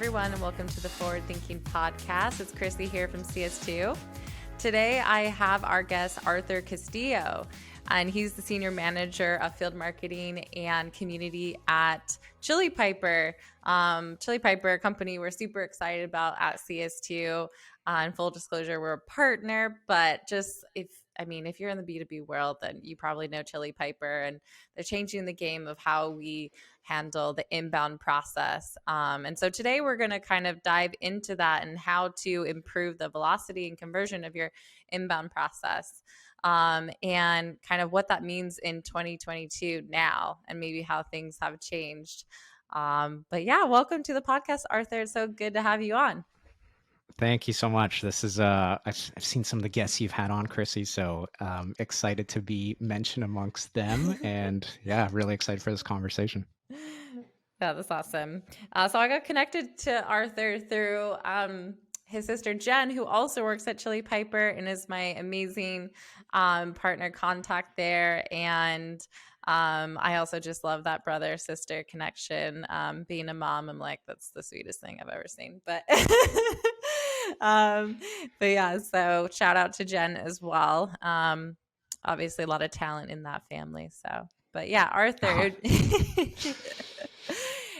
everyone, and welcome to the Forward Thinking Podcast. It's Chrissy here from CS2. Today, I have our guest, Arthur Castillo, and he's the Senior Manager of Field Marketing and Community at Chili Piper. Chili Piper, a company we're super excited about at CS2. In full disclosure, we're a partner, but just if you're in the B2B world, then you probably know Chili Piper, and they're changing the game of how we handle the inbound process. And so today we're going to kind of dive into that and how to improve the velocity and conversion of your inbound process, and kind of what that means in 2022 now, and maybe how things have changed. But yeah, welcome to the podcast, Arthur. It's so good to have you on. Thank you so much. This is I've seen some of the guests you've had on, Chrissy, so excited to be mentioned amongst them, and yeah, really excited for this conversation. Yeah, that's awesome. So I got connected to Arthur through his sister Jen, who also works at Chili Piper and is my amazing partner contact there. And I also just love that brother-sister connection. Being a mom, I'm like, that's the sweetest thing I've ever seen. But but yeah, so shout out to Jen as well. Obviously a lot of talent in that family. So, but yeah, Arthur,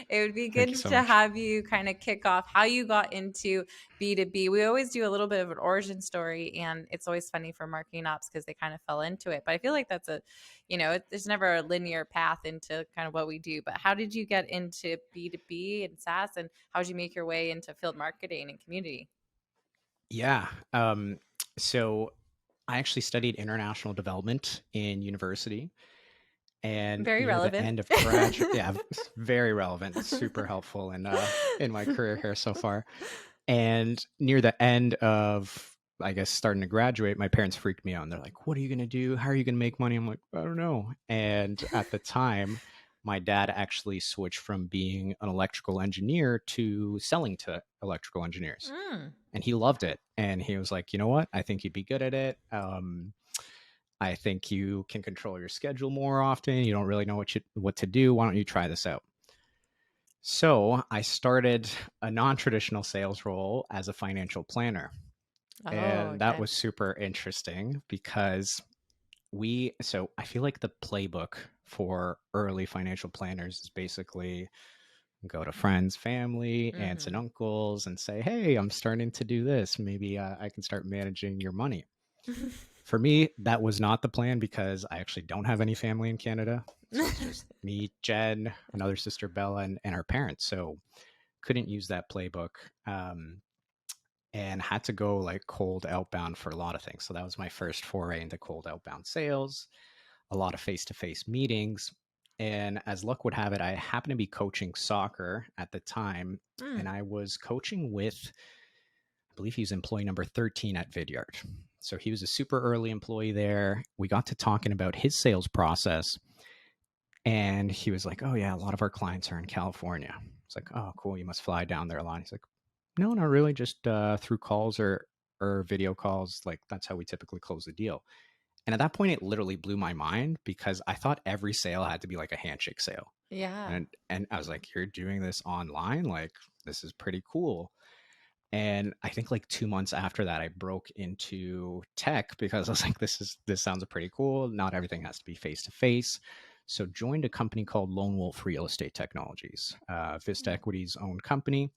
it would be good to have you kind of kick off how you got into B2B. We always do a little bit of an origin story, and it's always funny for marketing ops because they kind of fell into it. But I feel like that's there's never a linear path into kind of what we do. But how did you get into B2B and SaaS, and how did you make your way into field marketing and community? Yeah. So I actually studied international development in university. And very relevant. The end of graduate, yeah, very relevant, super helpful in my career here so far. And near the end of, I guess, starting to graduate, my parents freaked me out. And they're like, "What are you going to do? How are you going to make money?" I'm like, "I don't know." And at the time, my dad actually switched from being an electrical engineer to selling to electrical engineers, and he loved it. And he was like, "You know what? I think you'd be good at it. I think you can control your schedule more often. You don't really know what to do. Why don't you try this out?" So I started a non-traditional sales role as a financial planner. And that was super interesting because so I feel like the playbook for early financial planners is basically go to friends, family, aunts and uncles and say, "Hey, I'm starting to do this. Maybe I can start managing your money." For me, that was not the plan because I actually don't have any family in Canada. So it's just me, Jen, another sister, Bella, and our parents. So couldn't use that playbook, and had to go like cold outbound for a lot of things. So that was my first foray into cold outbound sales, a lot of face-to-face meetings. And as luck would have it, I happened to be coaching soccer at the time, and I was coaching with, I believe he was employee number 13 at Vidyard. So he was a super early employee there. We got to talking about his sales process, and he was like, "Oh yeah, a lot of our clients are in California." It's like, "Oh, cool. You must fly down there a lot." He's like, "No, not really. Just through calls or video calls. Like that's how we typically close the deal." And at that point, it literally blew my mind because I thought every sale had to be like a handshake sale. Yeah. And I was like, "You're doing this online? Like this is pretty cool." And I think like 2 months after that, I broke into tech because I was like, this sounds pretty cool. Not everything has to be face to face. So joined a company called Lone Wolf Real Estate Technologies, Vista Equity's own company.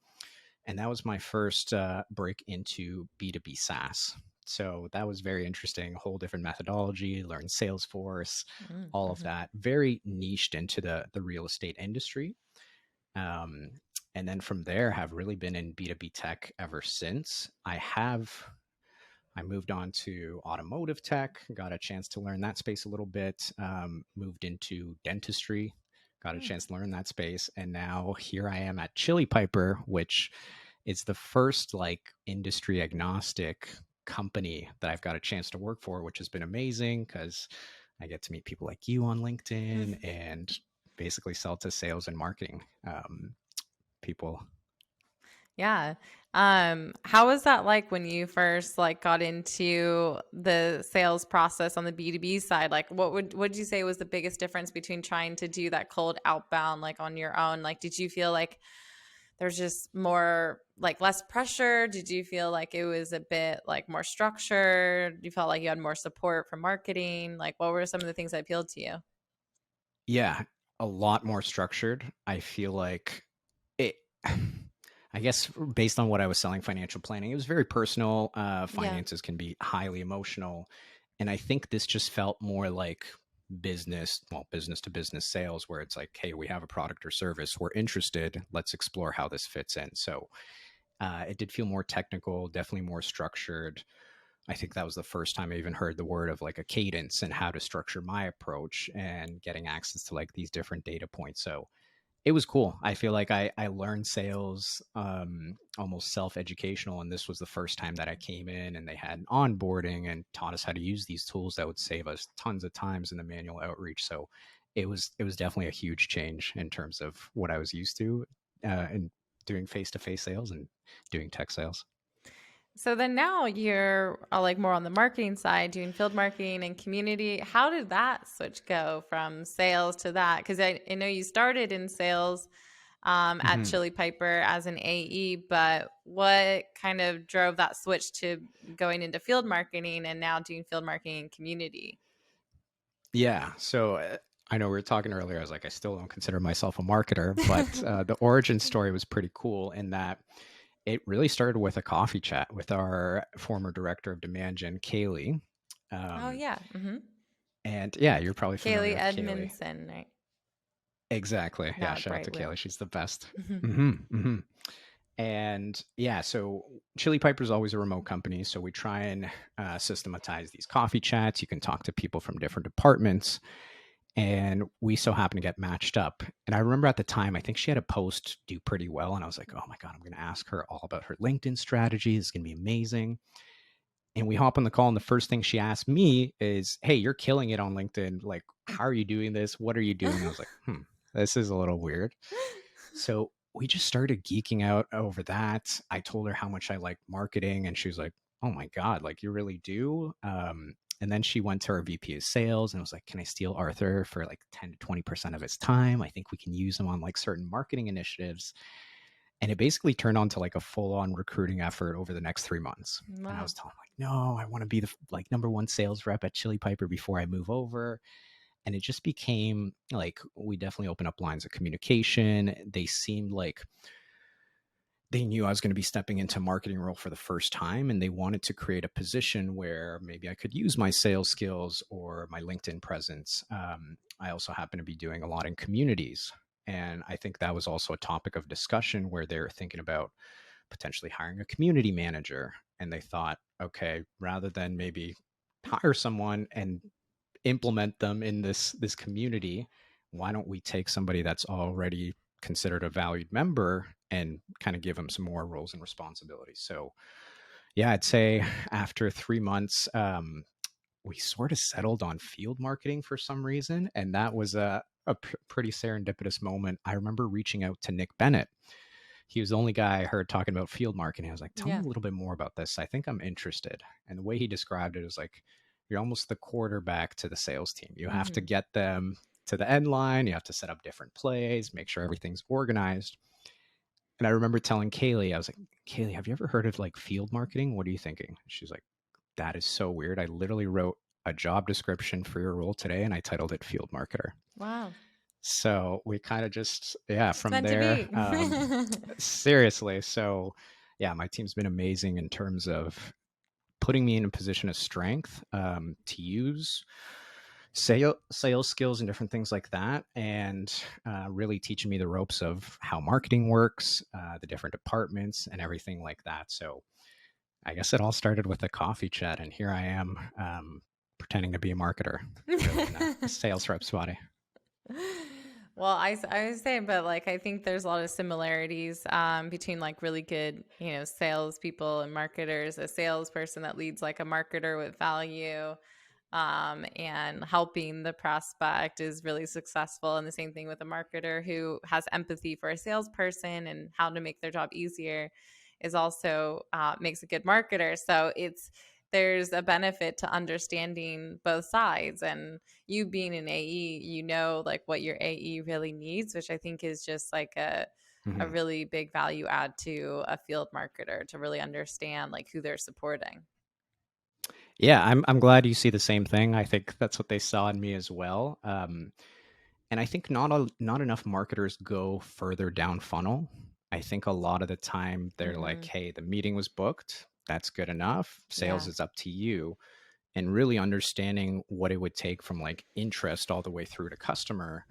And that was my first break into B2B SaaS. So that was very interesting, a whole different methodology, learned Salesforce, all of that, very niched into the real estate industry. And then from there, have really been in B2B tech ever since. I moved on to automotive tech, got a chance to learn that space a little bit, moved into dentistry, got a chance to learn that space. And now here I am at Chili Piper, which is the first like industry agnostic company that I've got a chance to work for, which has been amazing because I get to meet people like you on LinkedIn and basically sell to sales and marketing people. Yeah. How was that like when you first like got into the sales process on the B2B side? Like would you say was the biggest difference between trying to do that cold outbound like on your own? Like did you feel like there's just more like less pressure? Did you feel like it was a bit like more structured? You felt like you had more support from marketing? Like what were some of the things that appealed to you? Yeah, a lot more structured. I feel like it, I guess based on what I was selling financial planning, it was very personal. Yeah. Finances can be highly emotional. And I think this just felt more like business to business sales, where it's like, hey, we have a product or service. We're interested. Let's explore how this fits in. So it did feel more technical, definitely more structured. I think that was the first time I even heard the word of like a cadence and how to structure my approach and getting access to like these different data points. So it was cool. I feel like I learned sales almost self-educational. And this was the first time that I came in and they had onboarding and taught us how to use these tools that would save us tons of times in the manual outreach. So it was definitely a huge change in terms of what I was used to and doing face-to-face sales and doing tech sales. So then now you're like more on the marketing side, doing field marketing and community. How did that switch go from sales to that? Because I know you started in sales at Mm-hmm. Chili Piper as an AE, but what kind of drove that switch to going into field marketing and now doing field marketing and community? Yeah. So I know we were talking earlier. I was like, I still don't consider myself a marketer, but the origin story was pretty cool in that it really started with a coffee chat with our former director of demand gen, Kaylee. Oh Um, yeah, and yeah, you're probably familiar Kaylee with Kaylee. Edmondson, right? Exactly. Yeah. Now at Shout out to Brightwood. Kaylee. She's the best. Hmm. Hmm. And yeah, so Chili Piper is always a remote company. So we try and systematize these coffee chats. You can talk to people from different departments. And we so happen to get matched up. And I remember at the time, I think she had a post do pretty well. And I was like, oh my God, I'm going to ask her all about her LinkedIn strategy. It's going to be amazing. And we hop on the call. And the first thing she asked me is, hey, you're killing it on LinkedIn. Like, how are you doing this? What are you doing? I was like, this is a little weird. So we just started geeking out over that. I told her how much I liked marketing, and she was like, "Oh my god, like you really do." And then she went to our VP of sales and was like, "Can I steal Arthur for like 10 to 20% of his time? I think we can use him on like certain marketing initiatives." And it basically turned on to like a full-on recruiting effort over the next 3 months. And I Wow. was telling him like, "No, I want to be the like number one sales rep at Chili Piper before I move over." And it just became like we definitely opened up lines of communication. They seemed like they knew I was going to be stepping into a marketing role for the first time, and they wanted to create a position where maybe I could use my sales skills or my LinkedIn presence. I also happen to be doing a lot in communities. And I think that was also a topic of discussion where they were thinking about potentially hiring a community manager. And they thought, okay, rather than maybe hire someone and implement them in this community, why don't we take somebody that's already considered a valued member and kind of give them some more roles and responsibilities? So yeah, I'd say after 3 months, we sort of settled on field marketing for some reason, and that was a pretty serendipitous moment. I remember reaching out to Nick Bennett. He was the only guy I heard talking about field marketing. I was like, tell me Yeah. a little bit more about this. I think I'm interested. And the way he described it was like, you're almost the quarterback to the sales team. You have to Hmm. get them to the end line. You have to set up different plays, make sure everything's organized. And I remember telling Kaylee, I was like, Kaylee, have you ever heard of like field marketing? What are you thinking? She's like, that is so weird. I literally wrote a job description for your role today and I titled it field marketer. Wow. So we kind of just, yeah, It's from meant to there, be. seriously. So, yeah, my team's been amazing in terms of putting me in a position of strength to use sales skills and different things like that, and really teaching me the ropes of how marketing works, the different departments, and everything like that. So, I guess it all started with a coffee chat, and here I am pretending to be a marketer, really in a sales rep's body. Well, I was saying, but like I think there's a lot of similarities between like really good, salespeople and marketers. A salesperson that leads like a marketer with value, and helping the prospect is really successful. And the same thing with a marketer who has empathy for a salesperson and how to make their job easier is also makes a good marketer. So there's a benefit to understanding both sides, and you being an AE, like what your AE really needs, which I think is just like a Mhm. really big value add to a field marketer to really understand like who they're supporting. Yeah, I'm glad you see the same thing. I think that's what they saw in me as well. And I think not enough marketers go further down funnel. I think a lot of the time they're like, Hmm. "Hey, the meeting was booked. That's good enough. Sales Yeah. is up to you." And really understanding what it would take from like interest all the way through to customer.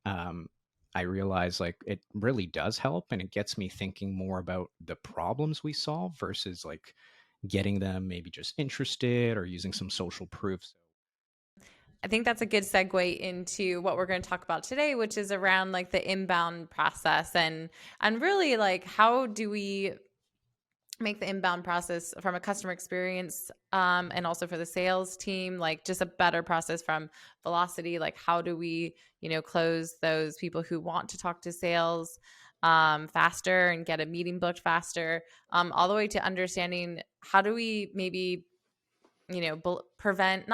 Um, I realize like it really does help, and it gets me thinking more about the problems we solve versus like getting them maybe just interested or using some social proof. I think that's a good segue into what we're going to talk about today, which is around like the inbound process and really like how do we make the inbound process from a customer experience and also for the sales team like just a better process from velocity, like how do we close those people who want to talk to sales faster and get a meeting booked faster, all the way to understanding how do we maybe prevent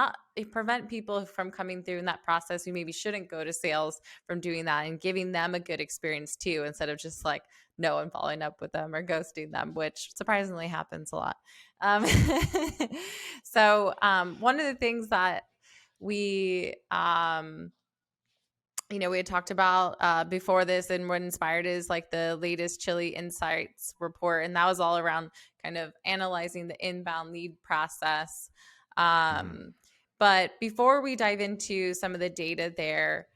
people from coming through in that process who maybe shouldn't go to sales from doing that, and giving them a good experience too, instead of just like no one following up with them or ghosting them, which surprisingly happens a lot. um, One of the things that we we had talked about before this and what inspired is like the latest Chili Insights report. And that was all around kind of analyzing the inbound lead process. Mhm. Um, but before we dive into some of the data there,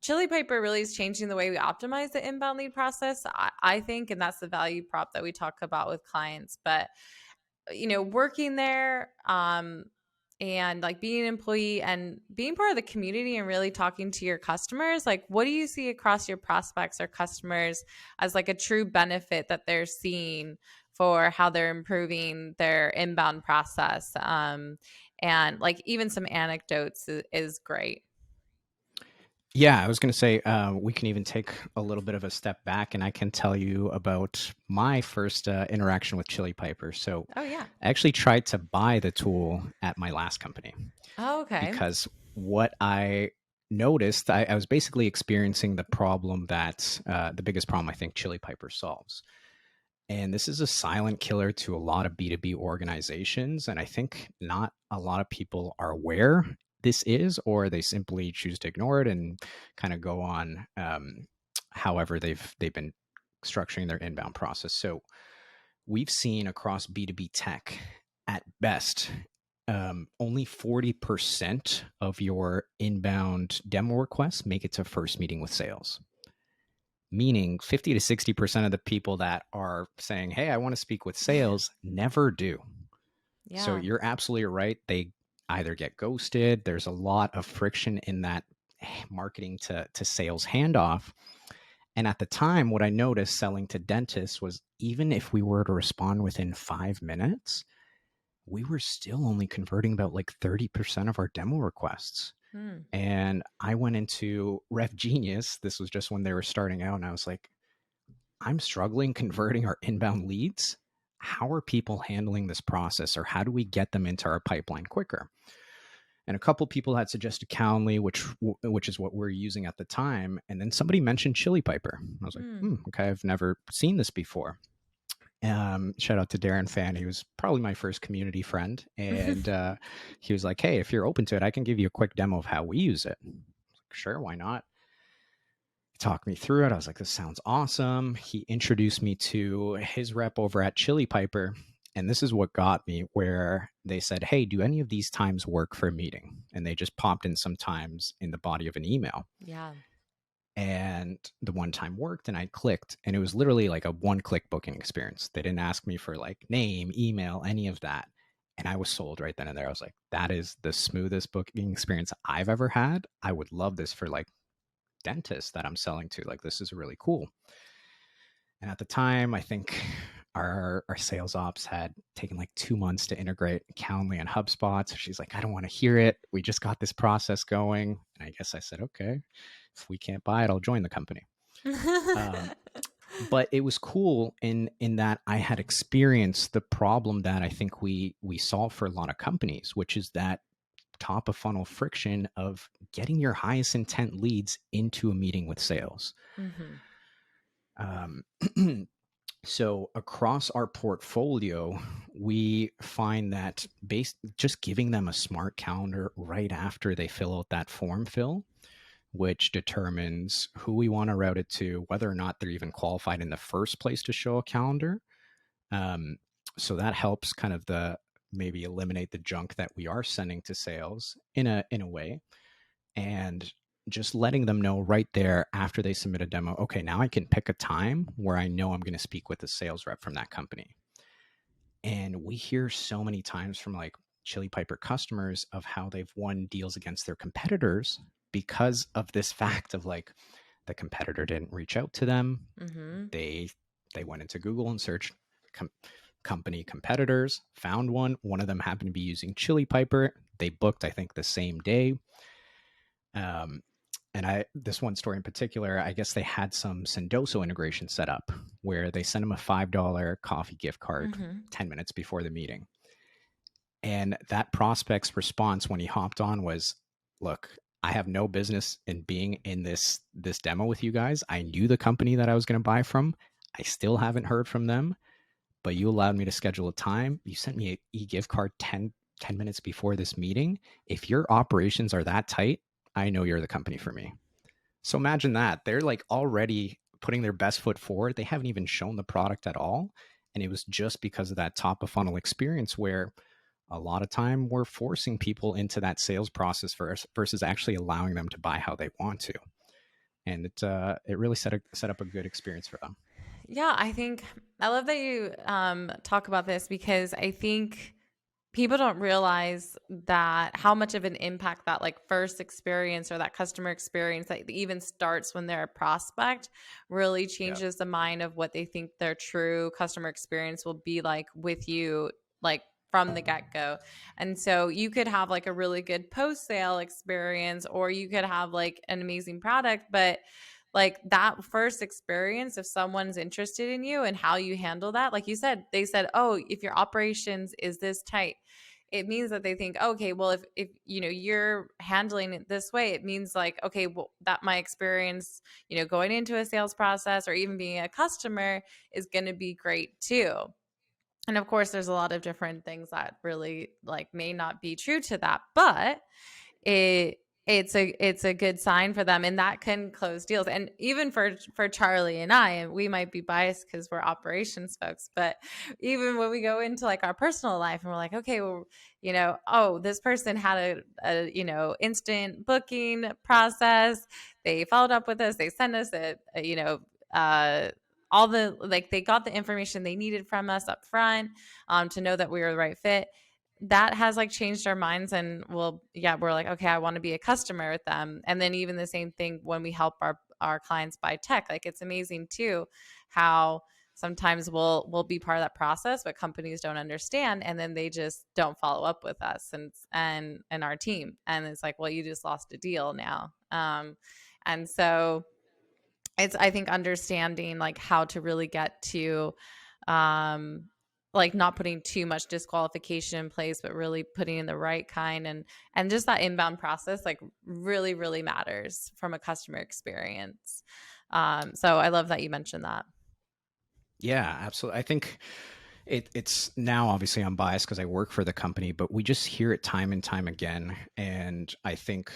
Chili Piper really is changing the way we optimize the inbound lead process, I think. And that's the value prop that we talk about with clients. But working there and like being an employee and being part of the community and really talking to your customers, like what do you see across your prospects or customers as like a true benefit that they're seeing for how they're improving their inbound process? And like even some anecdotes is great. Yeah, I was going to say we can even take a little bit of a step back, and I can tell you about my first interaction with Chili Piper. So, Oh yeah. I actually tried to buy the tool at my last company Oh, okay. because what I noticed, I was basically experiencing the problem that the biggest problem I think Chili Piper solves. And this is a silent killer to a lot of B2B organizations. And I think not a lot of people are aware this is, or they simply choose to ignore it and kind of go on however they've been structuring their inbound process. So we've seen across B2B tech at best, only 40% of your inbound demo requests make it to first meeting with sales, meaning 50 to 60% of the people that are saying, "Hey, I want to speak with sales," never do. So Yeah. you're absolutely right. They either get ghosted. There's a lot of friction in that marketing to sales handoff. And at the time, what I noticed selling to dentists was even if we were to respond within 5 minutes, we were still only converting about like 30% of our demo requests. Hmm. And I went into Rev Genius. This was just when they were starting out. And I was like, I'm struggling converting our inbound leads. How are people handling this process, or how do we get them into our pipeline quicker? And a couple people had suggested Calendly, which is what we're using at the time. And then somebody mentioned Chili Piper. I was like, Hmm. okay, I've never seen this before. Shout out to Darren Fan. He was probably my first community friend. And he was like, hey, if you're open to it, I can give you a quick demo of how we use it. I was like, sure, why not? Talked me through it. I was like, this sounds awesome. He introduced me to his rep over at Chili Piper. And this is what got me, where they said, hey, do any of these times work for a meeting? And they just popped in some times in the body of an email. Yeah. And the one time worked, and I clicked, and it was literally like a one-click booking experience. They didn't ask me for like name, email, any of that. And I was sold right then and there. I was like, that is the smoothest booking experience I've ever had. I would love this for like dentist that I'm selling to. Like, this is really cool. And at the time, I think our sales ops had taken like 2 months to integrate Calendly and HubSpot. So she's like, I don't want to hear it. We just got this process going. And I guess I said, okay, if we can't buy it, I'll join the company. But it was cool in that I had experienced the problem that I think we solve for a lot of companies, which is that top of funnel friction of getting your highest intent leads into a meeting with sales. Hmm. Um, so across our portfolio, we find that based just giving them a smart calendar right after they fill out that form fill, which determines who we want to route it to, whether or not they're even qualified in the first place to show a calendar. Um, so that helps kind of the maybe eliminate the junk that we are sending to sales in a way, and just letting them know right there after they submit a demo, okay, now I can pick a time where I know I'm going to speak with the sales rep from that company. And we hear so many times from like Chili Piper customers of how they've won deals against their competitors because of this fact of like the competitor didn't reach out to them. Mm-hmm. They went into Google and searched com- company competitors, found one. One of them happened to be using Chili Piper. They booked, I think, the same day. Um, and this one story in particular, I guess they had some Sendoso integration set up where they sent them a $5 coffee gift card Mm-hmm. 10 minutes before the meeting. And that prospect's response when he hopped on was, look, I have no business in being in this demo with you guys. I knew the company that I was going to buy from. I still haven't heard from them, but you allowed me to schedule a time. You sent me an e-gift card 10 minutes before this meeting. If your operations are that tight, I know you're the company for me. So imagine that. They're like already putting their best foot forward. They haven't even shown the product at all. And it was just because of that top of funnel experience where a lot of time we're forcing people into that sales process first versus actually allowing them to buy how they want to. And it really set up a good experience for them. Yeah, I think I love that you talk about this because I think people don't realize that how much of an impact that like first experience or that customer experience that even starts when they're a prospect really Yeah. changes the mind of what they think their true customer experience will be like with you, like from the get-go. And so you could have like a really good post-sale experience, or you could have like an amazing product, but like that first experience, if someone's interested in you and how you handle that, like you said, they said, oh, if your operations is this tight, it means that they think, okay, well, if you know you're handling it this way, it means like, okay, well, that my experience, you know, going into a sales process or even being a customer is going to be great too. And of course, there's a lot of different things that really like may not be true to that, but it it's a good sign for them, and that can close deals. And even for Charlie and I, and we might be biased because we're operations folks, but even when we go into like our personal life and we're like, okay, well, you know, oh, this person had a you know instant booking process, they followed up with us, they sent us a you know all the like they got the information they needed from us up front, to know that we were the right fit. That has like changed our minds, and well, yeah, we're like, okay, I want to be a customer with them. And then even the same thing when we help our clients buy tech, like it's amazing too how sometimes we'll be part of that process, but companies don't understand, and then they just don't follow up with us and our team, and it's like, well, you just lost a deal now. And so it's, I think, understanding like how to really get to um like not putting too much disqualification in place, but really putting in the right kind, and just that inbound process like really really matters from a customer experience. So I love that you mentioned that. Yeah, absolutely. I think it's now obviously I'm biased because I work for the company, but we just hear it time and time again. And I think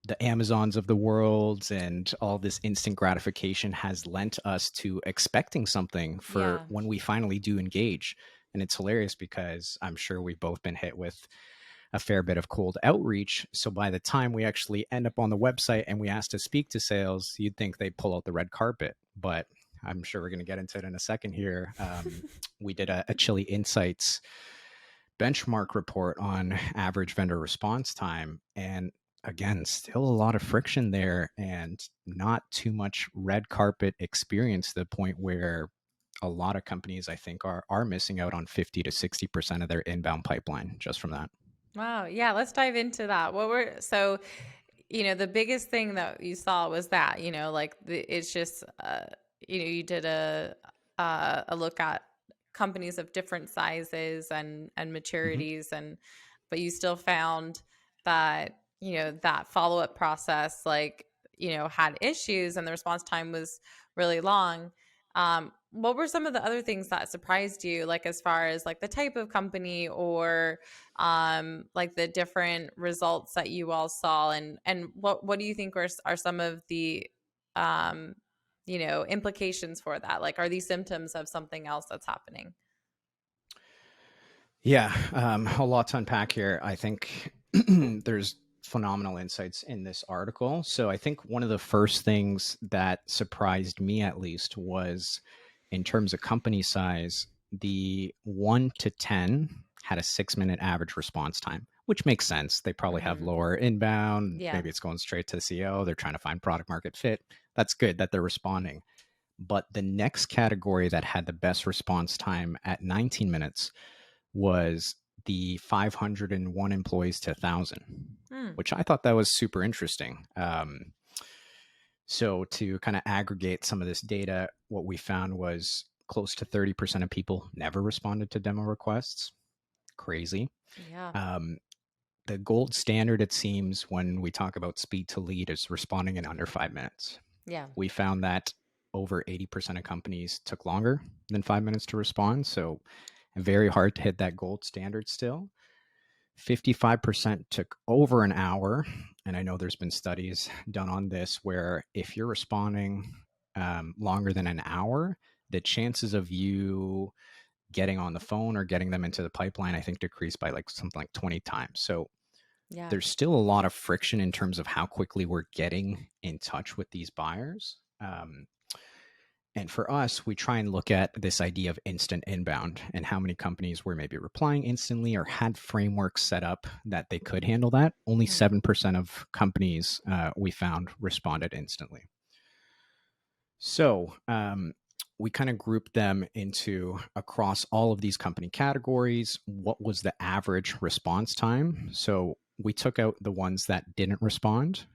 the Amazons of the world and all this instant gratification has lent us to expecting something for Yeah. when we finally do engage. And it's hilarious because I'm sure we've both been hit with a fair bit of cold outreach. So by the time we actually end up on the website and we ask to speak to sales, you'd think they pull out the red carpet. But I'm sure we're going to get into it in a second here. We did a Chili Insights benchmark report on average vendor response time. And again, still a lot of friction there and not too much red carpet experience to the point where a lot of companies, I think, are missing out on 50 to 60% of their inbound pipeline just from that. Wow. Yeah, let's dive into that. What were so you know the biggest thing that you saw was that, you know, like it's just you know, you did a look at companies of different sizes and Mm-hmm. maturities, and but you still found that, you know, that follow-up process like, you know, had issues and the response time was really long. What were some of the other things that surprised you, like as far as like the type of company or like the different results that you all saw, and what do you think are some of the um, implications for that? Like, are these symptoms of something else that's happening? Yeah, a lot to unpack here. I think there's phenomenal insights in this article. So I think one of the first things that surprised me, at least, was in terms of company size, the 1 to 10 had a 6-minute average response time, which makes sense. They probably have Mm-hmm. lower inbound. Yeah. Maybe it's going straight to the CEO. They're trying to find product market fit. That's good that they're responding. But the next category that had the best response time at 19 minutes was the 501 employees to 1,000, Mm. which I thought that was super interesting. So to kind of aggregate some of this data, what we found was close to 30% of people never responded to demo requests. Crazy. Yeah. Um, the gold standard, it seems, when we talk about speed to lead is responding in under 5 minutes. Yeah. We found that over 80% of companies took longer than 5 minutes to respond. So very hard to hit that gold standard still. 55% took over an hour. And I know there's been studies done on this where if you're responding longer than an hour, the chances of you getting on the phone or getting them into the pipeline, I think decreased by like something like 20 times. So Yeah. there's still a lot of friction in terms of how quickly we're getting in touch with these buyers. And for us, we try and look at this idea of instant inbound and how many companies were maybe replying instantly or had frameworks set up that they could handle that. Only Mm. 7% of companies we found responded instantly. So we kind of grouped them into across all of these company categories. What was the average response time? So we took out the ones that didn't respond.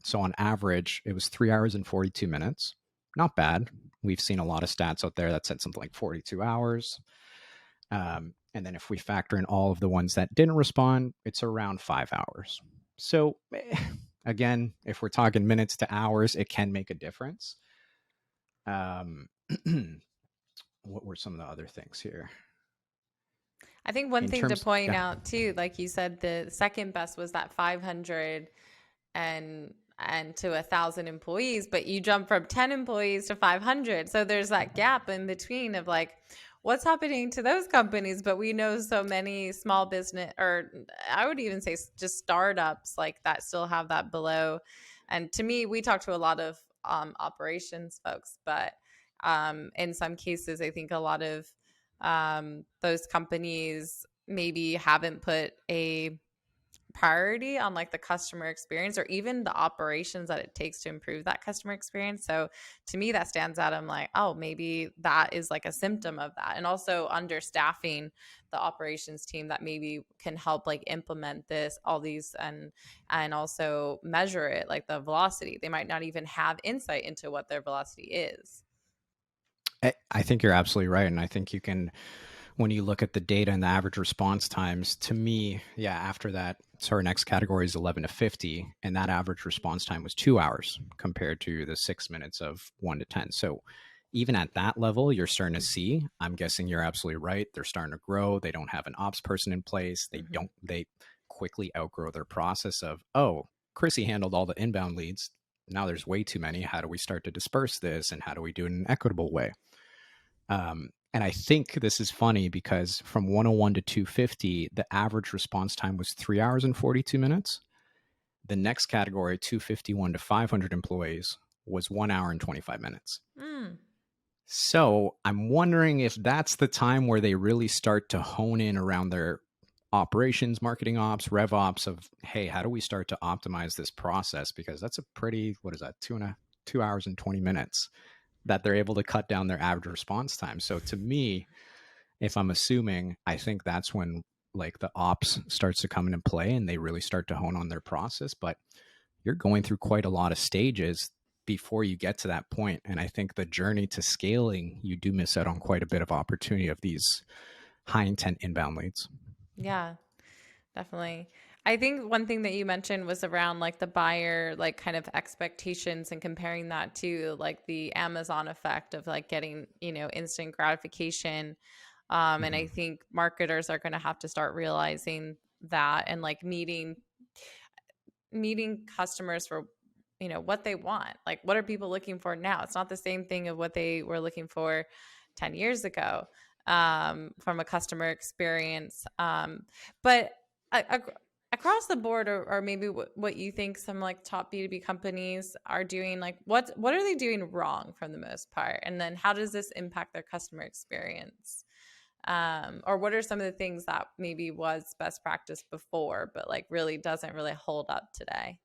So on average, it was 3 hours and 42 minutes. Not bad. We've seen a lot of stats out there that said something like 42 hours. And then if we factor in all of the ones that didn't respond, it's around 5 hours. So again, if we're talking minutes to hours, it can make a difference. Um, what were some of the other things here? I think one In thing to terms, point yeah, out too, like you said, the second best was that 500 and to 1,000 employees, but you jump from 10 employees to 500. So there's that gap in between of like, what's happening to those companies? But we know so many small business, or I would even say just startups, like that still have that below. And to me, we talk to a lot of operations folks, but in some cases, I think a lot of those companies maybe haven't put a priority on like the customer experience or even the operations that it takes to improve that customer experience. So to me, that stands out. I'm like, oh, maybe that is like a symptom of that. And also understaffing the operations team that maybe can help like implement this, all these, and also measure it, like the velocity. They might not even have insight into what their velocity is. I think you're absolutely right. And I think you can, when you look at the data and the average response times, to me, yeah, after that, so our next category is 11 to 50, and that average response time was 2 hours compared to the 6 minutes of 1 to 10. So even at that level, you're starting to see, I'm guessing you're absolutely right. They're starting to grow. They don't have an ops person in place. Mm-hmm. They quickly outgrow their process of, oh, Chrissy handled all the inbound leads. Now there's way too many. How do we start to disperse this? And how do we do it in an equitable way? And I think this is funny because from 101 to 250, the average response time was 3 hours and 42 minutes. The next category, 251 to 500 employees, was 1 hour and 25 minutes. Mm. So I'm wondering if that's the time where they really start to hone in around their operations, marketing ops, rev ops of, hey, how do we start to optimize this process? Because that's a pretty, what is that, 2 hours and 20 minutes that they're able to cut down their average response time. So to me, if I'm assuming, I think that's when like the ops starts to come into play and they really start to hone on their process. But you're going through quite a lot of stages before you get to that point. And I think the journey to scaling, you do miss out on quite a bit of opportunity of these high intent inbound leads. Yeah. Definitely. I think one thing that you mentioned was around like the buyer, like kind of expectations and comparing that to like the Amazon effect of like getting, instant gratification. And I Hmm. think marketers are going to have to start realizing that and like meeting customers for what they want, like what are people looking for now. It's not the same thing of what they were looking for 10 years ago, from a customer experience, but across the board, or maybe what you think some like top B2B companies are doing, like what are they doing wrong for the most part, and then how does this impact their customer experience, or what are some of the things that maybe was best practice before but like really doesn't really hold up today?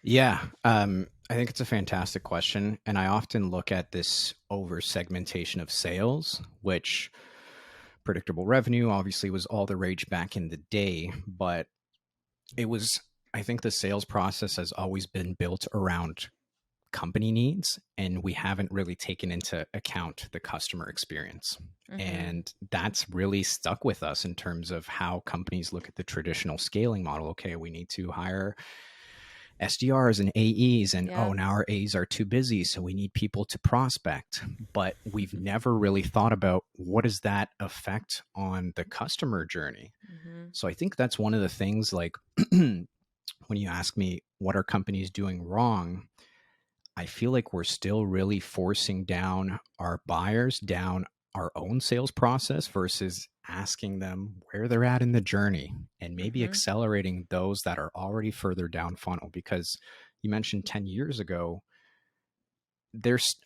Yeah, I think it's a fantastic question. And I often look at this over segmentation of sales, which predictable revenue obviously was all the rage back in the day, but it was, I think the sales process has always been built around company needs, and we haven't really taken into account the customer experience. Mm-hmm. And that's really stuck with us in terms of how companies look at the traditional scaling model. Okay, we need to hire SDRs and AEs, and oh, Yep. now our AEs are too busy, so we need people to prospect. But we've never really thought about what does that affect on the customer journey. Mm-hmm. So I think that's one of the things, like when you ask me what are companies doing wrong, I feel like we're still really forcing down our buyers down our own sales process versus asking them where they're at in the journey and maybe Mm-hmm. accelerating those that are already further down funnel. Because you mentioned 10 years ago,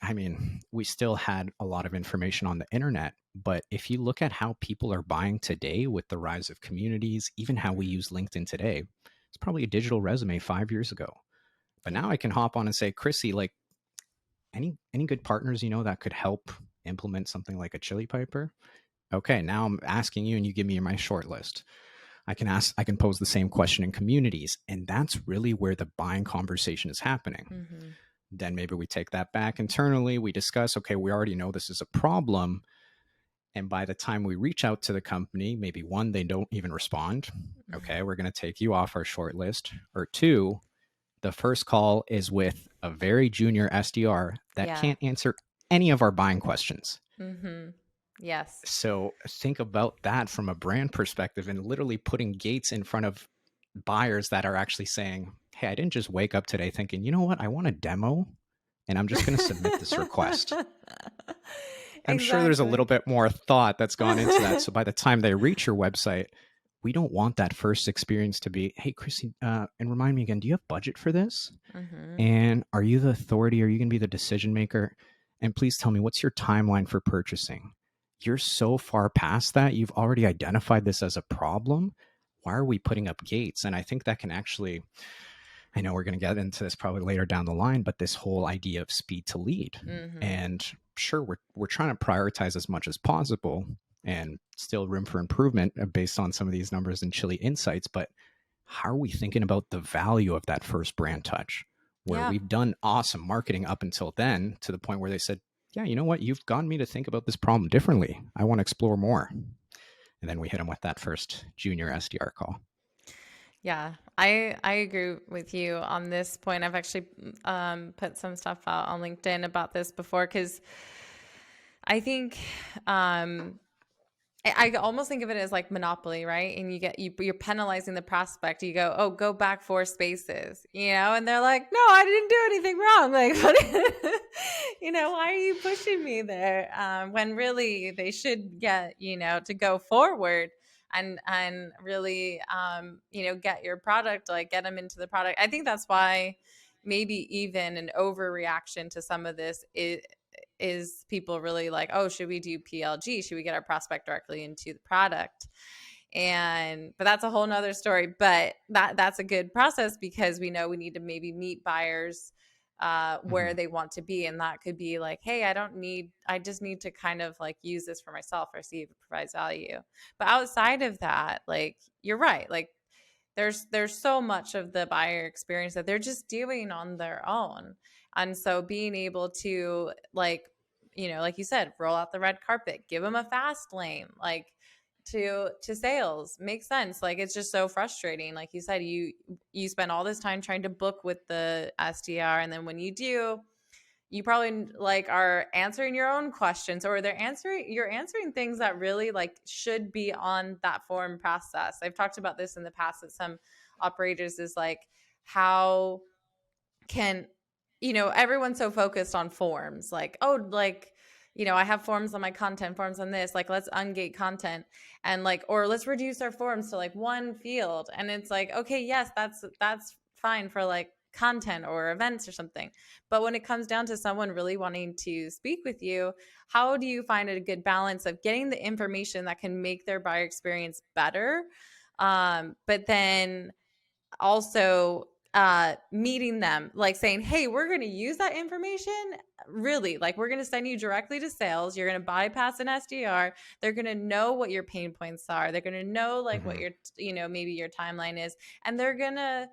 I mean, we still had a lot of information on the internet, but if you look at how people are buying today with the rise of communities, even how we use LinkedIn today, it's probably a digital resume 5 years ago. But Yeah. now I can hop on and say, Chrissy, like, any good partners that could help implement something like a chili piper? Okay, now I'm asking you and you give me my short list. I can pose the same question in communities, and that's really where the buying conversation is happening. Mm-hmm. Then maybe we take that back internally, we discuss, okay, we already know this is a problem, and by the time we reach out to the company, maybe one, they don't even respond. Okay, we're going to take you off our short list. Or two, the first call is with a very junior SDR that Yeah. can't answer any of our buying questions. Mm-hmm. Yes. So think about that from a brand perspective and literally putting gates in front of buyers that are actually saying, hey, I didn't just wake up today thinking, you know what, I want a demo and I'm just going to submit this request. I'm sure there's a little Exactly. bit more thought that's gone into that. So by the time they reach your website, we don't want that first experience to be, hey, Chrissy, and remind me again, do you have budget for this? Mm-hmm. And are you the authority? Are you going to be the decision maker? And please tell me, what's your timeline for purchasing? You're so far past that. You've already identified this as a problem. Why are we putting up gates? And I think that can actually, I know we're going to get into this probably later down the line, but this whole idea of speed to lead. Mm-hmm. And sure, we're trying to prioritize as much as possible and still room for improvement based on some of these numbers and Chili insights. But how are we thinking about the value of that first brand touch where Yeah. we've done awesome marketing up until then to the point where they said, yeah, you know what? You've gotten me to think about this problem differently. I want to explore more. And then we hit them with that first junior SDR call. Yeah, I agree with you on this point. I've actually put some stuff out on LinkedIn about this before, because I think I almost think of it as like monopoly, right? And you're penalizing the prospect. You go, oh, go back 4 spaces, and they're like, no, I didn't do anything wrong. Like, what, why are you pushing me there? When really they should get, to go forward and really, get your product, like get them into the product. I think that's why maybe even an overreaction to some of this is people really like, oh, should we do PLG? Should we get our prospect directly into the product? But that's a whole nother story. But that's a good process, because we know we need to maybe meet buyers where Mm-hmm. they want to be. And that could be like, hey, I just need to kind of like use this for myself or see if it provides value. But outside of that, like, you're right. Like, there's so much of the buyer experience that they're just doing on their own. And so being able to, like, like you said, roll out the red carpet, give them a fast lane, like to sales. Makes sense. Like, it's just so frustrating. Like you said, you spend all this time trying to book with the SDR, and then when you do, you probably like are answering your own questions, or you're answering things that really like should be on that form process. I've talked about this in the past with some operators, is like, how can, everyone's so focused on forms, like, oh, like, I have forms on my content, forms on this, like, let's ungate content, and like, or let's reduce our forms to like one field. And it's like, okay, yes, that's fine for like content or events or something. But when it comes down to someone really wanting to speak with you, how do you find a good balance of getting the information that can make their buyer experience better, but then also meeting them, like saying, hey, we're going to use that information, really, like, we're going to send you directly to sales, you're going to bypass an SDR, they're going to know what your pain points are, they're going to know like what your, maybe your timeline is, and they're going to,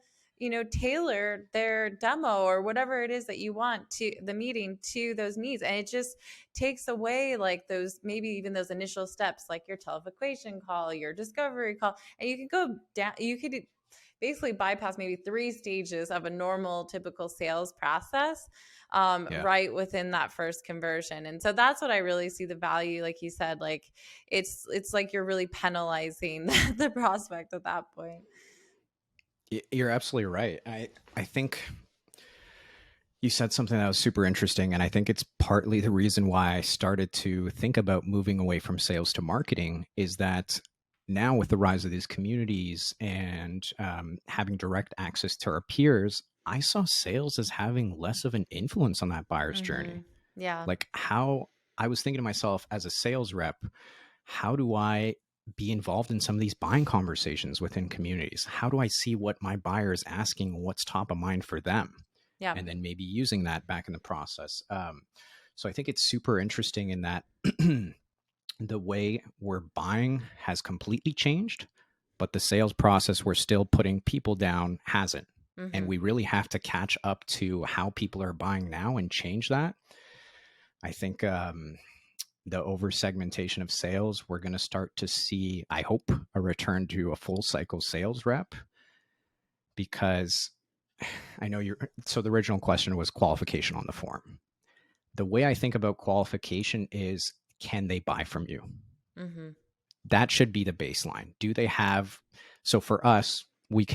tailor their demo or whatever it is that you want to the meeting to those needs. And it just takes away like those, maybe even those initial steps, like your qualification call, your discovery call, and you could go down, you could basically bypass maybe 3 stages of a normal typical sales process, Yeah. right within that first conversion. And so that's what I really see the value, like you said, like it's like you're really penalizing the prospect at that point. You're absolutely right. I think you said something that was super interesting, and I think it's partly the reason why I started to think about moving away from sales to marketing, is that now with the rise of these communities and having direct access to our peers, I saw sales as having less of an influence on that buyer's journey. Yeah. Like, how I was thinking to myself as a sales rep, how do I be involved in some of these buying conversations within communities? How do I see what my buyer is asking, what's top of mind for them? Yeah. And then maybe using that back in the process. So I think it's super interesting in that the way we're buying has completely changed, but the sales process we're still putting people down hasn't. And we really have to catch up to how people are buying now and change that. I think the over segmentation of sales, we're going to start to see, I hope, a return to a full cycle sales rep, because I know so the original question was qualification on the form. The way I think about qualification is, can they buy from you? That should be the baseline. Do they have, so for us, we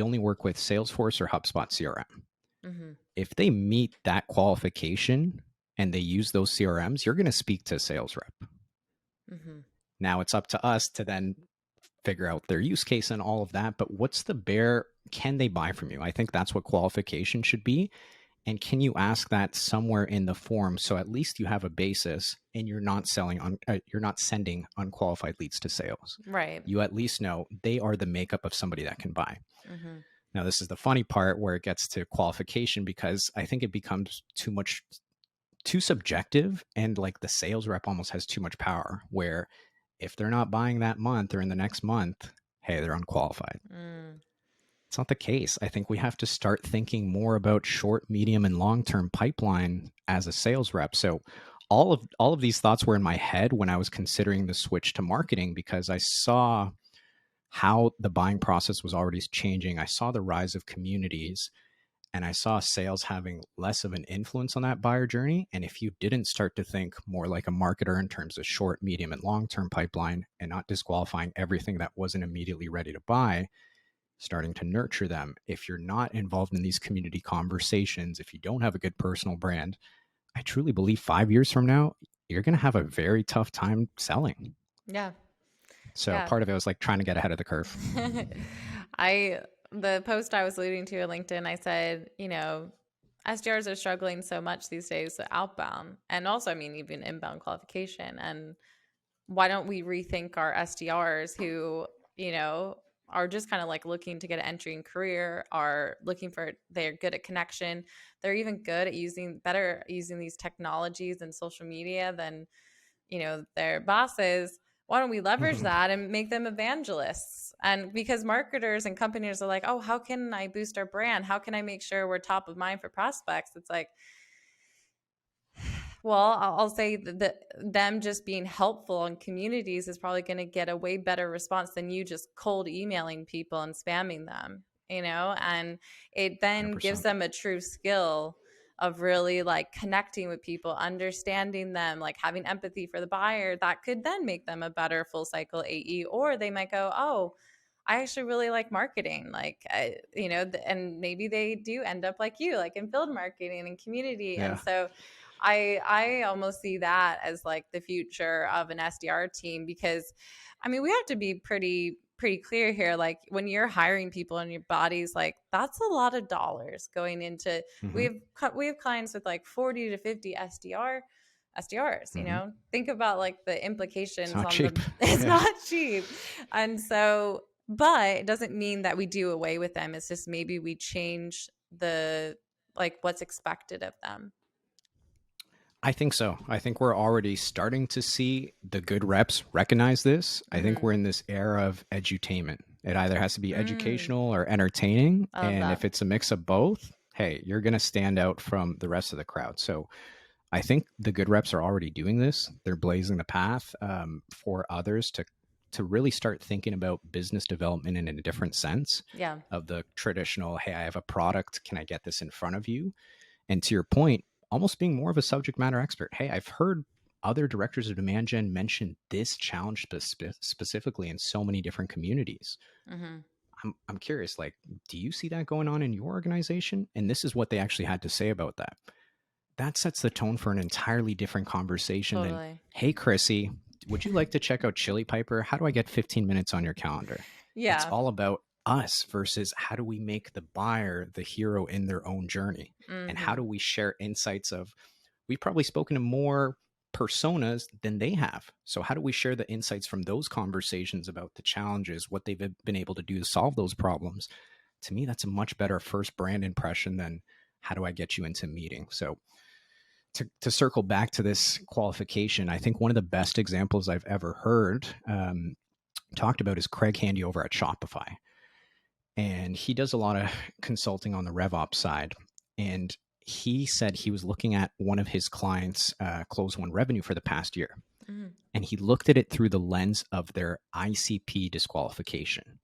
only work with Salesforce or HubSpot CRM. If they meet that qualification and they use those CRMs, you're going to speak to a sales rep. Now it's up to us to then figure out their use case and all of that. But what's the bare, can they buy from you? I think that's what qualification should be. And can you ask that somewhere in the form, so at least you have a basis and you're not you're not sending unqualified leads to sales. Right. You at least know they are the makeup of somebody that can buy. Now, this is the funny part where it gets to qualification, because I think it becomes too subjective, and like the sales rep almost has too much power, where if they're not buying that month or in the next month, hey, they're unqualified. It's not the case. I think we have to start thinking more about short, medium, and long-term pipeline as a sales rep. So all of these thoughts were in my head when I was considering the switch to marketing, because I saw how the buying process was already changing. I saw the rise of communities, and I saw sales having less of an influence on that buyer journey. And if you didn't start to think more like a marketer in terms of short, medium, and long-term pipeline, and not disqualifying everything that wasn't immediately ready to buy, starting to nurture them, if you're not involved in these community conversations, if you don't have a good personal brand, I truly believe 5 years from now, you're going to have a very tough time selling. Yeah. So part of it was like trying to get ahead of the curve. The post I was alluding to on LinkedIn, I said, SDRs are struggling so much these days with outbound, and also, I mean, even inbound qualification. And why don't we rethink our SDRs who, are just kind of like looking to get an entry in career, are looking for, they're good at connection. They're even good at using these technologies and social media than, their bosses. Why don't we leverage that and make them evangelists? And because marketers and companies are like, oh, how can I boost our brand? How can I make sure we're top of mind for prospects? It's like, Well, I'll say that them just being helpful in communities is probably going to get a way better response than you just cold emailing people and spamming them, and it then gives 100%. them a true skill of really like connecting with people, understanding them, like having empathy for the buyer. That could then make them a better full cycle AE, or they might go, oh, I actually really like marketing, like, and maybe they do end up like you, like in field marketing and community. And Yeah. so I almost see that as like the future of an SDR team, because I mean, we have to be pretty clear here. Like when you're hiring people in your bodies, like that's a lot of dollars going into, Hmm. we have clients with like 40 to 50 SDRs, Hmm. think about like the It's implications not on the, cheap. it's Yeah. not cheap. And so, but it doesn't mean that we do away with them. It's just maybe we change the, like what's expected of them. I think so. I think we're already starting to see the good reps recognize this. I think Mm-hmm. we're in this era of edutainment. It either has to be Mm, educational or entertaining. I love And that. if it's a mix of both, hey, you're going to stand out from the rest of the crowd. So I think the good reps are already doing this. They're blazing the path for others to really start thinking about business development in a different sense Yeah. of the traditional, hey, I have a product. Can I get this in front of you? And to your point, almost being more of a subject matter expert. Hey, I've heard other directors of demand gen mention this challenge specifically in so many different communities. Mm-hmm. I'm curious, like, do you see that going on in your organization? And this is what they actually had to say about that. That sets the tone for an entirely different conversation than, Totally. hey, Chrissy, would you like to check out Chili Piper? How do I get 15 minutes on your calendar? It's Yeah. all about us versus how do we make the buyer the hero in their own journey? And how Mm-hmm. do we share insights of, we've probably spoken to more personas than they have. So how do we share the insights from those conversations about the challenges, what they've been able to do to solve those problems? To me, that's a much better first brand impression than how do I get you into a meeting? So to circle back to this qualification, I think one of the best examples I've ever heard talked about is Craig Handy over at Shopify. And he does a lot of consulting on the RevOps side. And he said he was looking at one of his clients' close one revenue for the past year. Mm. And he looked at it through the lens of their ICP disqualification.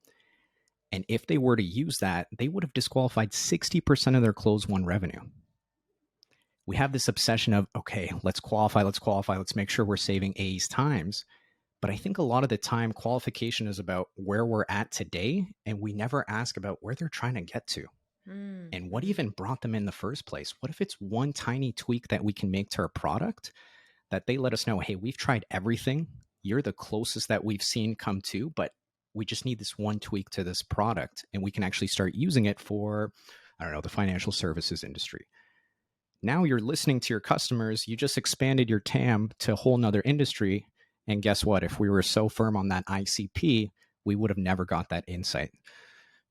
And if they were to use that, they would have disqualified 60% of their close one revenue. We have this obsession of, okay, let's qualify, let's make sure we're saving A's times. But I think a lot of the time, qualification is about where we're at today, and we never ask about where they're trying to get to and what Mm-hmm. even brought them in the first place. What if it's one tiny tweak that we can make to our product that they let us know, hey, we've tried everything. You're the closest that we've seen come to, but we just need this one tweak to this product, and we can actually start using it for, I don't know, the financial services industry. Now you're listening to your customers. You just expanded your TAM to a whole nother industry. And guess what? If we were so firm on that ICP, we would have never got that insight.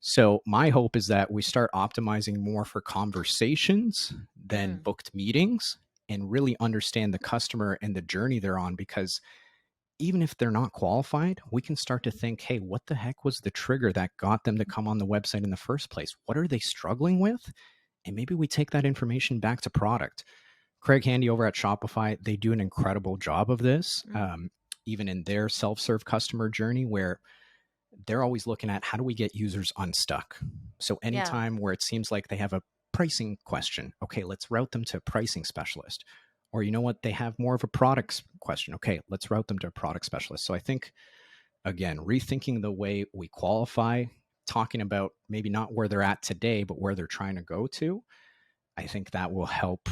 So my hope is that we start optimizing more for conversations than Mm. booked meetings and really understand the customer and the journey they're on, because even if they're not qualified, we can start to think, hey, what the heck was the trigger that got them to come on the website in the first place? What are they struggling with? And maybe we take that information back to product. Craig Handy over at Shopify, they do an incredible job of this, Mm. even in their self-serve customer journey, where they're always looking at how do we get users unstuck. So Yeah. anytime where it seems like they have a pricing question, okay, let's route them to a pricing specialist. Or you know what, they have more of a products question. Okay, let's route them to a product specialist. So I think, again, rethinking the way we qualify, talking about maybe not where they're at today, but where they're trying to go to, I think that will help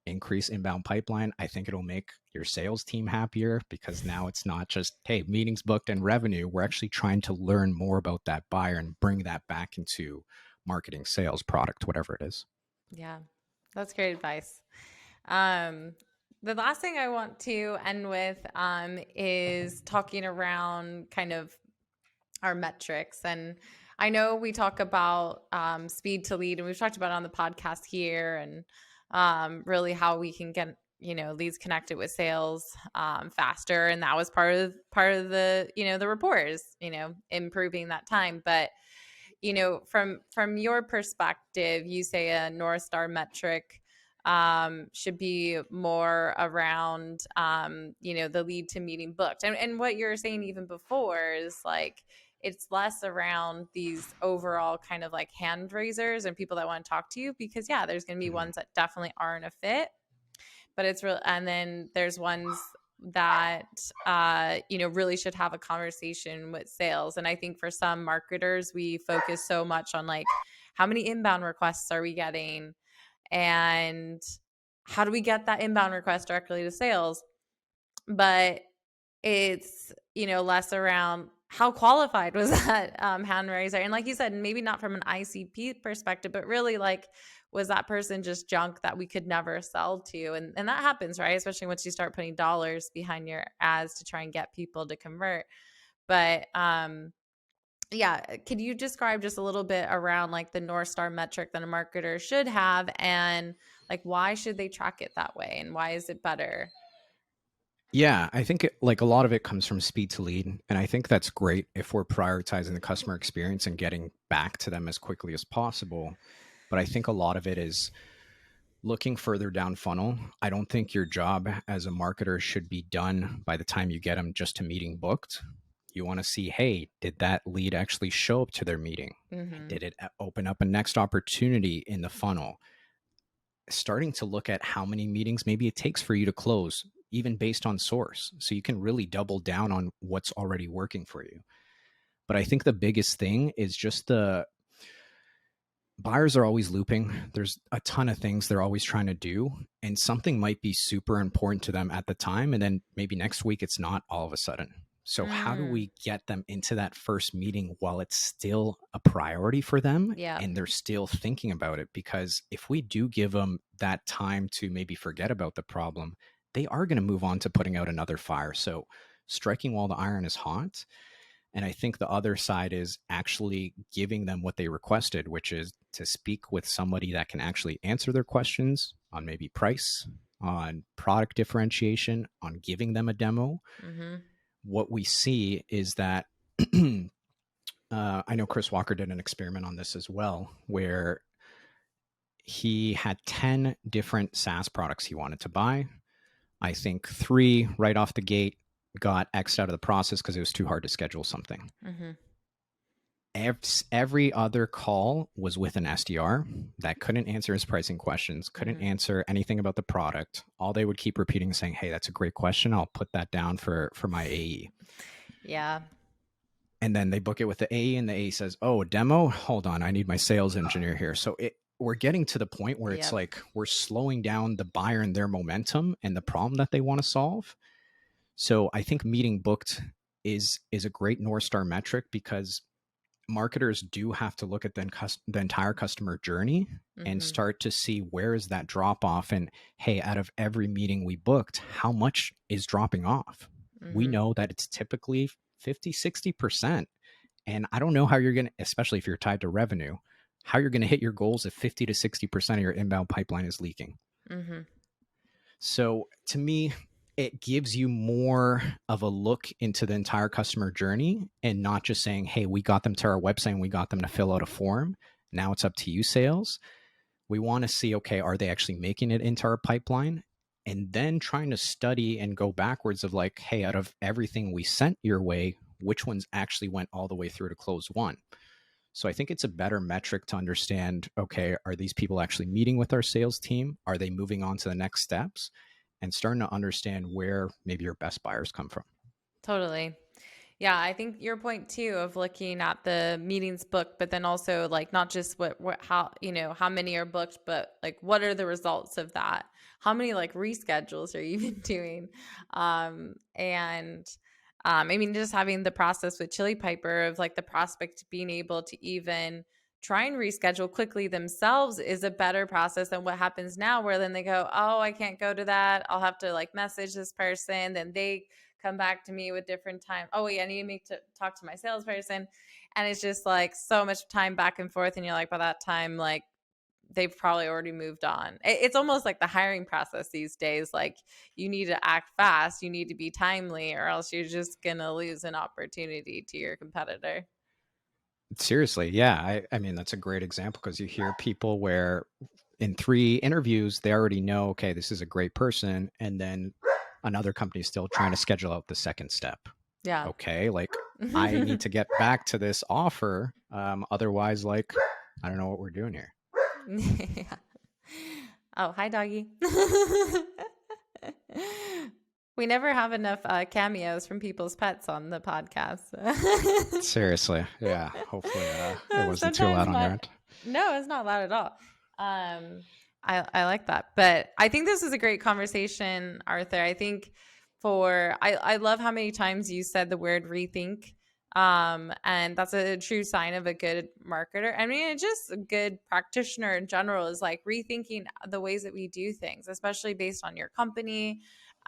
increase inbound pipeline. I think it'll make your sales team happier because now it's not just, hey, meetings booked and revenue. We're actually trying to learn more about that buyer and bring that back into marketing, sales, product, whatever it is. Yeah. That's great advice. Um, the last thing I want to end with is talking around kind of our metrics. And I know we talk about speed to lead, and we've talked about it on the podcast here, and really how we can get leads connected with sales faster. And that was part of the the report is improving that time. But from your perspective, you say a North Star metric should be more around, the lead to meeting booked. And what you're saying even before is like, it's less around these overall kind of like hand raisers and people that want to talk to you, because yeah, there's going to be Mhm. ones that definitely aren't a fit, but it's real. And then there's ones that, really should have a conversation with sales. And I think for some marketers, we focus so much on like, how many inbound requests are we getting? And how do we get that inbound request directly to sales? But it's, less around how qualified was that hand raiser. And like you said, maybe not from an ICP perspective, but really like, was that person just junk that we could never sell to? And that happens, right? Especially once you start putting dollars behind your ads to try and get people to convert. But yeah, could you describe just a little bit around like the North Star metric that a marketer should have, and like why should they track it that way, and why is it better? Yeah, I think like a lot of it comes from speed to lead. And I think that's great if we're prioritizing the customer experience and getting back to them as quickly as possible. But I think a lot of it is looking further down funnel. I don't think your job as a marketer should be done by the time you get them just to meeting booked. You want to see, hey, did that lead actually show up to their meeting? Mm-hmm. Did it open up a next opportunity in the funnel? Starting to look at how many meetings maybe it takes for you to close, even based on source. So you can really double down on what's already working for you. But I think the biggest thing is just the buyers are always looping. There's a ton of things they're always trying to do, and something might be super important to them at the time. And then maybe next week it's not all of a sudden. So, how do Mm. we get them into that first meeting while it's still a priority for them Yeah. and they're still thinking about it? Because if we do give them that time to maybe forget about the problem, they are going to move on to putting out another fire. So, striking while the iron is hot. And I think the other side is actually giving them what they requested, which is to speak with somebody that can actually answer their questions on maybe price, on product differentiation, on giving them a demo. Mm-hmm. What we see is that I know Chris Walker did an experiment on this as well, where he had 10 different SaaS products he wanted to buy. I think 3 right off the gate got X'd out of the process because it was too hard to schedule something. Mm-hmm. Every other call was with an SDR that couldn't answer his pricing questions, couldn't Mm-hmm. answer anything about the product. All they would keep repeating saying, hey, that's a great question. I'll put that down for my AE. Yeah. And then they book it with the AE and the AE says, oh, a demo? Hold on. I need my sales engineer here. So we're getting to the point where it's Yep. like we're slowing down the buyer and their momentum and the problem that they want to solve. So I think meeting booked is a great North Star metric because marketers do have to look at the entire customer journey and Mm-hmm. start to see where is that drop off. And hey, out of every meeting we booked, how much is dropping off? We Mm-hmm. know that it's typically 50-60%. And I don't know how you're going to, especially if you're tied to revenue, how you're going to hit your goals if 50 to 60% of your inbound pipeline is leaking. Mm-hmm. So to me, it gives you more of a look into the entire customer journey and not just saying, hey, we got them to our website and we got them to fill out a form. Now it's up to you, sales. We want to see, okay, are they actually making it into our pipeline? And then trying to study and go backwards of like, hey, out of everything we sent your way, which ones actually went all the way through to close one? So I think it's a better metric to understand, okay, are these people actually meeting with our sales team? Are they moving on to the next steps? And starting to understand where maybe your best buyers come from. Totally. Yeah, I think your point too of looking at the meetings booked, but then also like not just what how how many are booked, but like what are the results of that? How many like reschedules are you even doing? And I mean, just having the process with Chili Piper of like the prospect being able to even try and reschedule quickly themselves is a better process than what happens now, where then they go, oh, I can't go to that. I'll have to like message this person. Then they come back to me with different time. Oh, wait, I need to talk to my salesperson. And it's just like so much time back and forth. And you're like, by that time, like they've probably already moved on. It's almost like the hiring process these days. Like you need to act fast, you need to be timely, or else you're just going to lose an opportunity to your competitor. Seriously, yeah. I mean, that's a great example because you hear people where in 3 interviews, they already know, okay, this is a great person. And then another company is still trying to schedule out the second step. Yeah. Okay, like I need to get back to this offer. Otherwise, like, I don't know what we're doing here. Yeah. Oh, hi, doggy. We never have enough cameos from people's pets on the podcast. Seriously. Yeah. Hopefully it wasn't too Sometimes loud on your end. No, it's not loud at all. I like that. But I think this is a great conversation, Arthur. I think I love how many times you said the word rethink. And that's a true sign of a good marketer. I mean, just a good practitioner in general is like rethinking the ways that we do things, especially based on your company,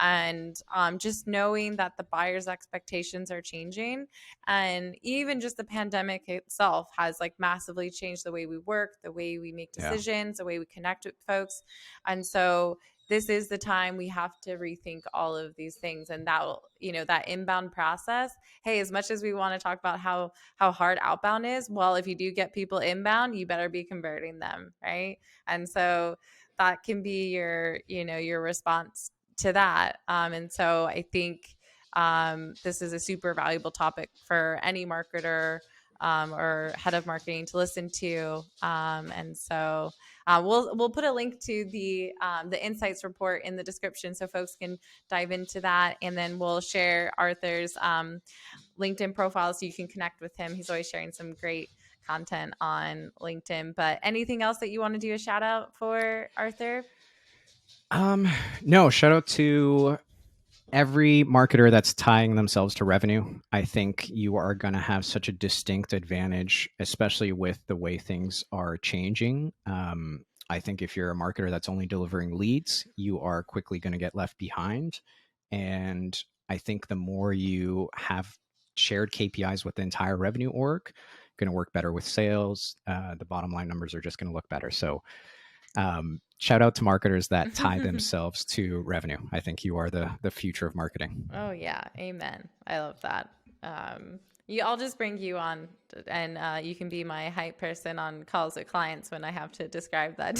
and just knowing that the buyer's expectations are changing. And even just the pandemic itself has like massively changed the way we work, the way we make decisions, the way we connect with folks. And so this is the time we have to rethink all of these things. And that will, that inbound process, hey, as much as we want to talk about how hard outbound is, well, if you do get people inbound, you better be converting them, right? And so that can be your response to that. And so I think this is a super valuable topic for any marketer or head of marketing to listen to. And so we'll put a link to the insights report in the description so folks can dive into that. And then we'll share Arthur's LinkedIn profile so you can connect with him. He's always sharing some great content on LinkedIn. But anything else that you want to do a shout out for, Arthur? No, shout out to every marketer that's tying themselves to revenue. I think you are going to have such a distinct advantage, especially with the way things are changing. I think if you're a marketer that's only delivering leads, you are quickly going to get left behind. And I think the more you have shared KPIs with the entire revenue org, going to work better with sales. The bottom line numbers are just going to look better. So shout out to marketers that tie themselves to revenue. I think you are the future of marketing. Oh yeah, amen. I love that. I'll just bring you on, and you can be my hype person on calls with clients when I have to describe that.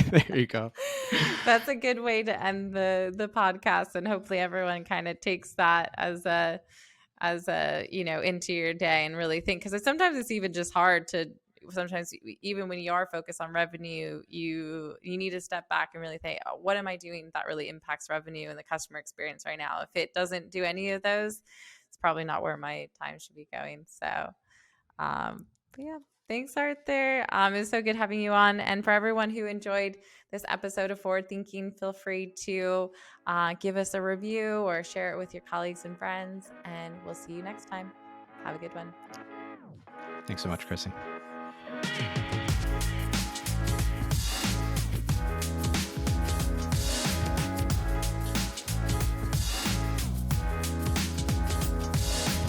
There you go. That's a good way to end the podcast, and hopefully everyone kind of takes that as a into your day and really think, because sometimes it's even just hard to. Sometimes even when you are focused on revenue, you need to step back and really think, oh, what am I doing that really impacts revenue and the customer experience right now? If it doesn't do any of those, it's probably not where my time should be going. So, but yeah, thanks, Arthur. It was so good having you on. And for everyone who enjoyed this episode of Forward Thinking, feel free to give us a review or share it with your colleagues and friends. And we'll see you next time. Have a good one. Thanks so much, Chrissy.